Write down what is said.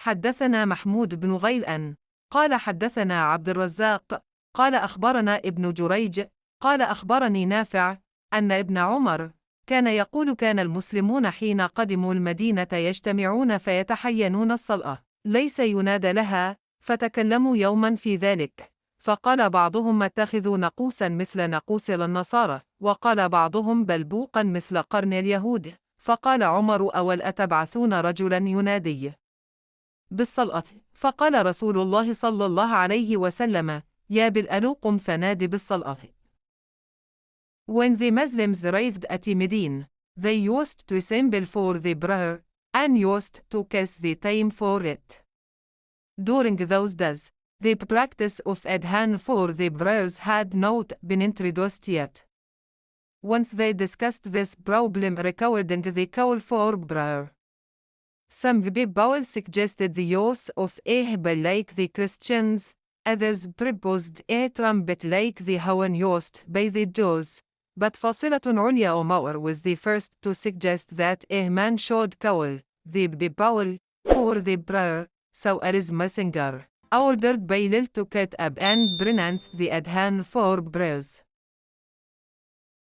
حدثنا محمود بن غيلان قال حدثنا عبد الرزاق قال أخبرنا ابن جريج قال أخبرني نافع أن ابن عمر كان يقول كان المسلمون حين قدموا المدينة يجتمعون فيتحينون الصلاة ليس ينادى لها، فتكلموا يوما في ذلك، فقال بعضهم اتخذوا نقوسا مثل نقوس النصارى، وقال بعضهم بل بوقا مثل قرن اليهود، فقال عمر أول أتبعثون رجلا ينادي بالصلاة؟ فقال رسول الله صلى الله عليه وسلم يا بلال قم فنادي بالصلاة. When the Muslims arrived at Medine, they used to assemble for the prayer, and used to kiss the time for it. During those days, the practice of adhan for the prayers had not been introduced yet. Once they discussed this problem regarding the call for prayer. Some people suggested the use of a bell like the Christians, others proposed a trumpet like the horn used by the Jews. But Fasilat Ulya Umar was the first to suggest that a man should call the people for the prayer, so Allah's messenger ordered Bilal to get up and pronounce the adhan for prayers.